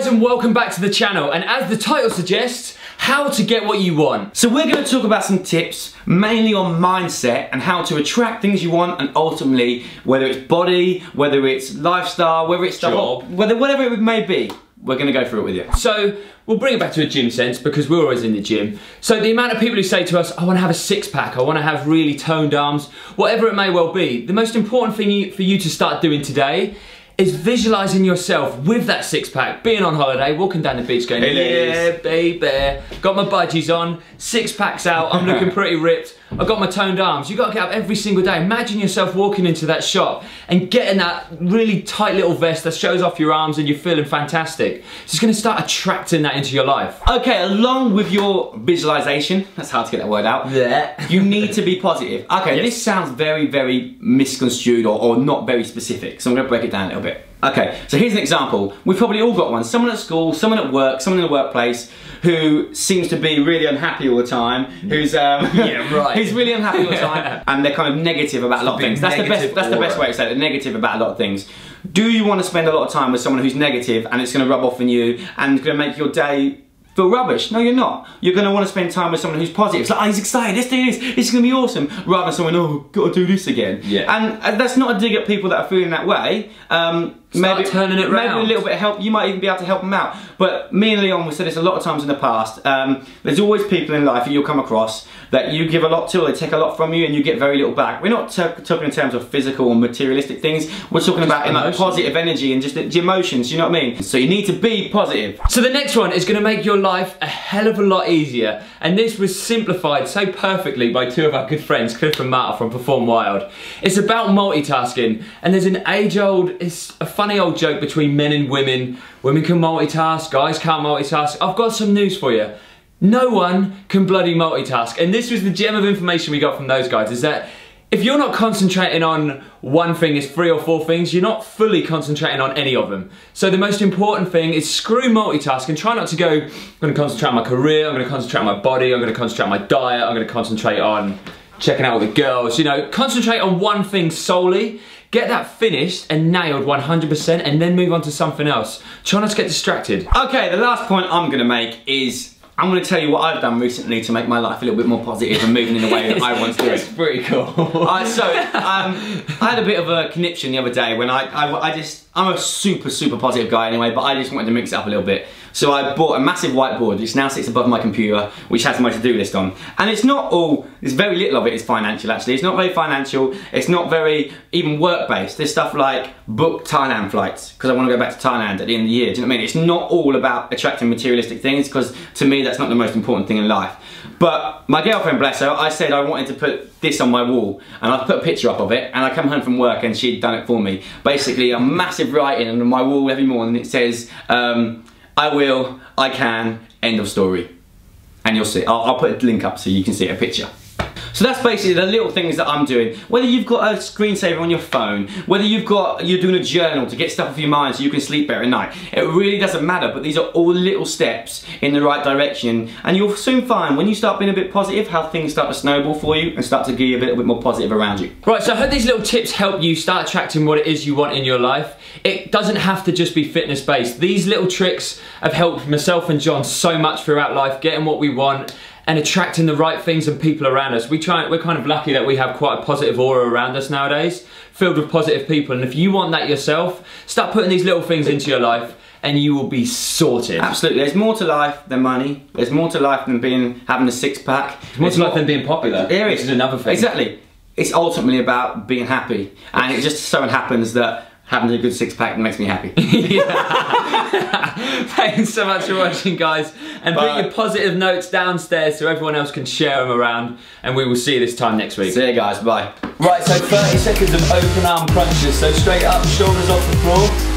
guys, and welcome back to the channel, and as the title suggests, how to get what you want. So we're going to talk about some tips, mainly on mindset and how to attract things you want, and ultimately, whether it's body, whether it's lifestyle, whether it's job, whatever it may be, we're going to go through it with you. So we'll bring it back to a gym sense because we're always in the gym. So the amount of people who say to us, I want to have a six-pack, I want to have really toned arms, whatever it may well be, the most important thing for you to start doing today is visualising yourself with that six-pack, being on holiday, walking down the beach going, yeah, baby, got my budgies on, six-packs out, I'm looking pretty ripped, I've got my toned arms. You've got to get up every single day. Imagine yourself walking into that shop and getting that really tight little vest that shows off your arms and you're feeling fantastic. So it's going to start attracting that into your life. Okay, along with your visualisation, that's hard to get that word out, you need to be positive. Okay, yes. This sounds very, very misconstrued or not very specific, so I'm going to break it down a little bit. Okay, so here's an example. We've probably all got one. Someone at school, someone at work, someone in the workplace who seems to be really unhappy all the time, who's who's really unhappy all the time, and they're kind of negative about a lot of things. That's the best way to say it, negative about a lot of things. Do you want to spend a lot of time with someone who's negative and it's going to rub off on you and it's going to make your day feel rubbish? No, you're not. You're going to want to spend time with someone who's positive. It's like, oh, he's excited, let's do this, it's going to be awesome. Rather than someone, oh, got to do this again. Yeah. And that's not a dig at people that are feeling that way. Maybe turning it around. Maybe a little bit of help, you might even be able to help them out. But me and Leon, we've said this a lot of times in the past, there's always people in life that you'll come across that you give a lot to, or they take a lot from you and you get very little back. We're not talking in terms of physical or materialistic things, we're talking about like positive energy and just the emotions, you know what I mean? So you need to be positive. So the next one is going to make your life a hell of a lot easier, and this was simplified so perfectly by two of our good friends, Cliff and Marta from Perform Wild. It's about multitasking, and there's an age-old, it's a funny old joke between men and women. Women can multitask, guys can't multitask. I've got some news for you. No one can bloody multitask. And this was the gem of information we got from those guys, is that if you're not concentrating on one thing, it's 3 or 4 things, you're not fully concentrating on any of them. So the most important thing is screw multitasking. Try not to go, I'm going to concentrate on my career, I'm going to concentrate on my body, I'm going to concentrate on my diet, I'm going to concentrate on checking out with the girls. You know, concentrate on one thing solely. Get that finished and nailed 100% and then move on to something else. Try not to get distracted. Okay, the last point I'm going to make is I'm going to tell you what I've done recently to make my life a little bit more positive and moving in the way that I want to do it. It's pretty cool. I had a bit of a conniption the other day when I'm a super positive guy anyway, but I just wanted to mix it up a little bit. So I bought a massive whiteboard which now sits above my computer, which has my to-do list on. And it's not all, there's very little of it is financial actually. It's not very financial, it's not very even work-based. There's stuff like book Thailand flights, because I want to go back to Thailand at the end of the year. Do you know what I mean? It's not all about attracting materialistic things, because to me that's not the most important thing in life. But my girlfriend, bless her, I said I wanted to put this on my wall, and I put a picture up of it, and I come home from work and she'd done it for me. Basically a massive writing on my wall every morning. It says, I will, I can, end of story. And you'll see, I'll put a link up so you can see a picture. So that's basically the little things that I'm doing. Whether you've got a screensaver on your phone, whether you're doing a journal to get stuff off your mind so you can sleep better at night, it really doesn't matter, but these are all little steps in the right direction, and you'll soon find when you start being a bit positive how things start to snowball for you and start to give you a little bit more positive around you. Right, so I hope these little tips help you start attracting what it is you want in your life. It doesn't have to just be fitness based. These little tricks have helped myself and John so much throughout life, getting what we want and attracting the right things and people around us. We're kind of lucky that we have quite a positive aura around us nowadays, filled with positive people. And if you want that yourself, start putting these little things into your life and you will be sorted. Absolutely, there's more to life than money. There's more to life than having a six-pack. There's more to life than being popular. There is another thing. Exactly. It's ultimately about being happy. And it just so happens that having a good six-pack makes me happy. Thanks so much for watching, guys. And put your positive notes downstairs so everyone else can share them around. And we will see you this time next week. See you guys, bye. Right, so 30 seconds of open arm crunches. So straight up, shoulders off the floor.